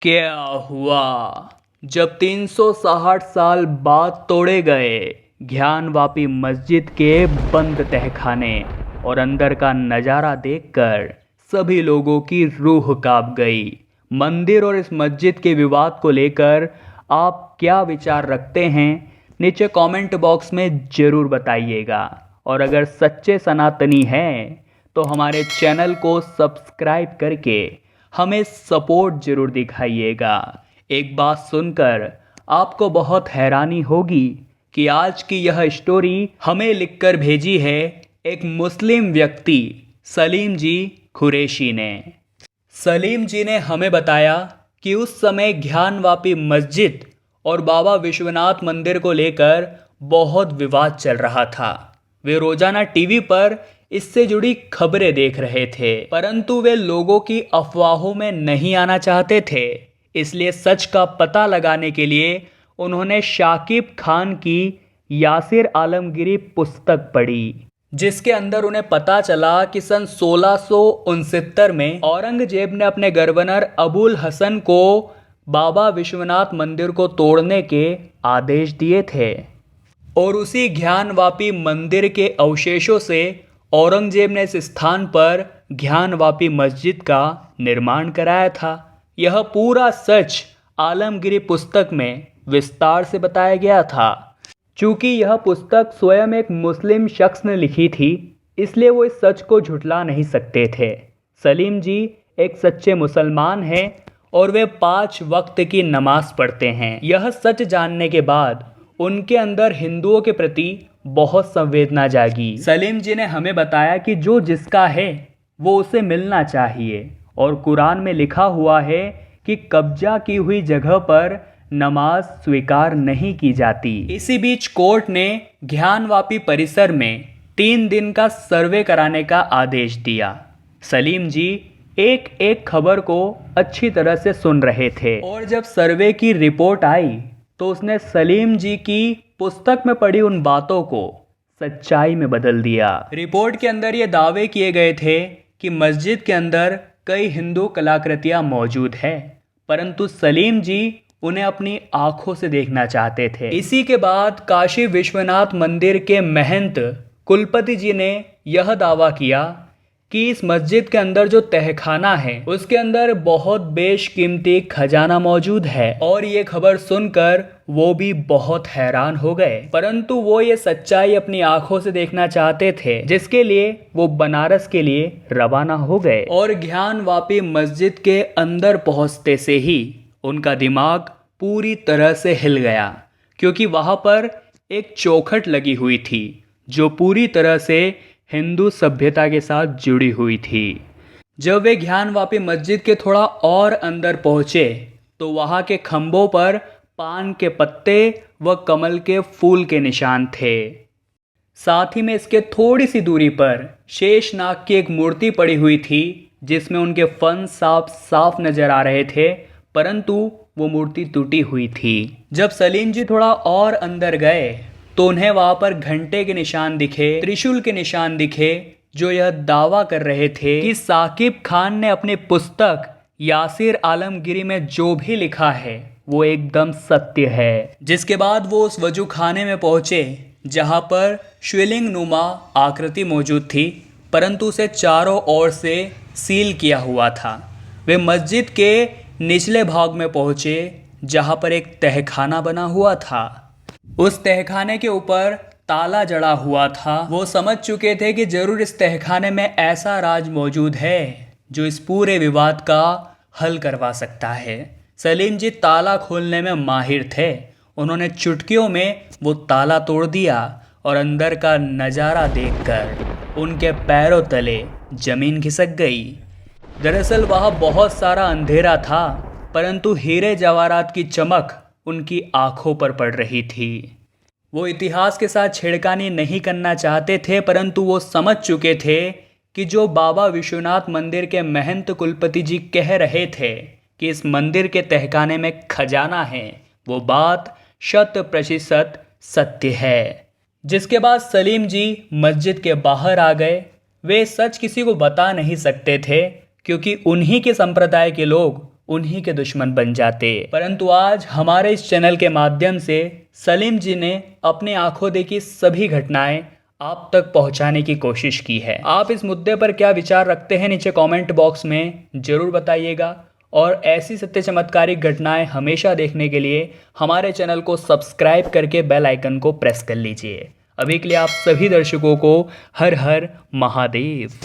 क्या हुआ जब 360 साल बाद तोड़े गए ज्ञानवापी मस्जिद के बंद तहखाने और अंदर का नज़ारा देखकर सभी लोगों की रूह कांप गई। मंदिर और इस मस्जिद के विवाद को लेकर आप क्या विचार रखते हैं, नीचे कमेंट बॉक्स में ज़रूर बताइएगा। और अगर सच्चे सनातनी हैं तो हमारे चैनल को सब्सक्राइब करके हमें सपोर्ट जरूर दिखाइएगा। एक बात सुनकर आपको बहुत हैरानी होगी कि आज की यह स्टोरी हमें लिखकर भेजी है एक मुस्लिम व्यक्ति सलीम जी कुरैशी ने। सलीम जी ने हमें बताया कि उस समय ज्ञानवापी मस्जिद और बाबा विश्वनाथ मंदिर को लेकर बहुत विवाद चल रहा था। वे रोजाना टीवी पर इससे जुड़ी खबरें देख रहे थे, परंतु वे लोगों की अफवाहों में नहीं आना चाहते थे। इसलिए सच का पता लगाने के लिए उन्होंने शाकिब खान की यासिर आलमगीरी पुस्तक पढ़ी, जिसके अंदर उन्हें पता चला कि सन 1669 में औरंगजेब ने अपने गवर्नर अबुल हसन को बाबा विश्वनाथ मंदिर को तोड़ने के आदेश दिए थे और उसी ज्ञानवापी मंदिर के अवशेषों से औरंगजेब ने इस स्थान पर ज्ञानवापी मस्जिद का निर्माण कराया था। यह पूरा सच आलमगीरी पुस्तक में विस्तार से बताया गया था। चूंकि यह पुस्तक स्वयं एक मुस्लिम शख्स ने लिखी थी, इसलिए वो इस सच को झुठला नहीं सकते थे। सलीम जी एक सच्चे मुसलमान हैं और वे 5 वक्त की नमाज पढ़ते हैं। यह सच जानने के बाद उनके अंदर हिंदुओं के प्रति बहुत संवेदना जागी। सलीम जी ने हमें बताया कि जो जिसका है वो उसे मिलना चाहिए और कुरान में लिखा हुआ है कि कब्जा की हुई जगह पर नमाज स्वीकार नहीं की जाती। इसी बीच कोर्ट ने ज्ञानवापी परिसर में 3 दिन का सर्वे कराने का आदेश दिया। सलीम जी एक एक खबर को अच्छी तरह से सुन रहे थे और जब सर्वे की रिपोर्ट आई तो उसने सलीम जी की पुस्तक में पढ़ी उन बातों को सच्चाई में बदल दिया। रिपोर्ट के अंदर ये दावे किए गए थे कि मस्जिद के अंदर कई हिंदू कलाकृतियां मौजूद है, परंतु सलीम जी उन्हें अपनी आंखों से देखना चाहते थे। इसी के बाद काशी विश्वनाथ मंदिर के महंत कुलपति जी ने यह दावा किया कि इस मस्जिद के अंदर जो तहखाना है उसके अंदर बहुत बेशकीमती खजाना मौजूद है। और ये खबर सुनकर वो भी बहुत हैरान हो गए, परंतु वो ये सच्चाई अपनी आंखों से देखना चाहते थे, जिसके लिए वो बनारस के लिए रवाना हो गए। और ज्ञानवापी मस्जिद के अंदर पहुंचते से ही उनका दिमाग पूरी तरह से हिल गया, क्योंकि वहां पर एक चौखट लगी हुई थी जो पूरी तरह से हिंदू सभ्यता के साथ जुड़ी हुई थी। जब वे ज्ञानवापी मस्जिद के थोड़ा और अंदर पहुंचे तो वहां के खंभों पर पान के पत्ते व कमल के फूल के निशान थे। साथ ही में इसके थोड़ी सी दूरी पर शेषनाग की एक मूर्ति पड़ी हुई थी, जिसमें उनके फन साफ नजर आ रहे थे, परंतु वो मूर्ति टूटी हुई थी। जब सलीम जी थोड़ा और अंदर गए तो उन्हें वहां पर घंटे के निशान दिखे, त्रिशूल के निशान दिखे, जो यह दावा कर रहे थे कि साकिब खान ने अपनी पुस्तक यासिर आलमगीरी में जो भी लिखा है वो एकदम सत्य है। जिसके बाद वो उस वजू खाने में पहुंचे जहां पर शिवलिंग नुमा आकृति मौजूद थी, परंतु उसे चारों ओर से सील किया हुआ था। वे मस्जिद के निचले भाग में पहुंचे जहां पर एक तहखाना बना हुआ था। उस तहखाने के ऊपर ताला जड़ा हुआ था। वो समझ चुके थे कि जरूर इस तहखाने में ऐसा राज मौजूद है जो इस पूरे विवाद का हल करवा सकता है। सलीम जी ताला खोलने में माहिर थे। उन्होंने चुटकियों में वो ताला तोड़ दिया और अंदर का नज़ारा देखकर उनके पैरों तले जमीन खिसक गई। दरअसल वहाँ बहुत सारा अंधेरा था, परंतु हीरे जवाहरात की चमक उनकी आंखों पर पड़ रही थी। वो इतिहास के साथ छेड़खानी नहीं करना चाहते थे, परंतु वो समझ चुके थे कि जो बाबा विश्वनाथ मंदिर के महंत कुलपति जी कह रहे थे कि इस मंदिर के तहखाने में खजाना है, वो बात 100% सत्य है। जिसके बाद सलीम जी मस्जिद के बाहर आ गए। वे सच किसी को बता नहीं सकते थे, क्योंकि उन्हीं के संप्रदाय के लोग उन्हीं के दुश्मन बन जाते। परंतु आज हमारे इस चैनल के माध्यम से सलीम जी ने अपनी आंखों देखी सभी घटनाएं आप तक पहुंचाने की कोशिश की है। आप इस मुद्दे पर क्या विचार रखते हैं नीचे कमेंट बॉक्स में ज़रूर बताइएगा। और ऐसी सत्य चमत्कारिक घटनाएं हमेशा देखने के लिए हमारे चैनल को सब्सक्राइब करके बेल आइकन को प्रेस कर लीजिए। अभी के लिए आप सभी दर्शकों को हर हर महादेव।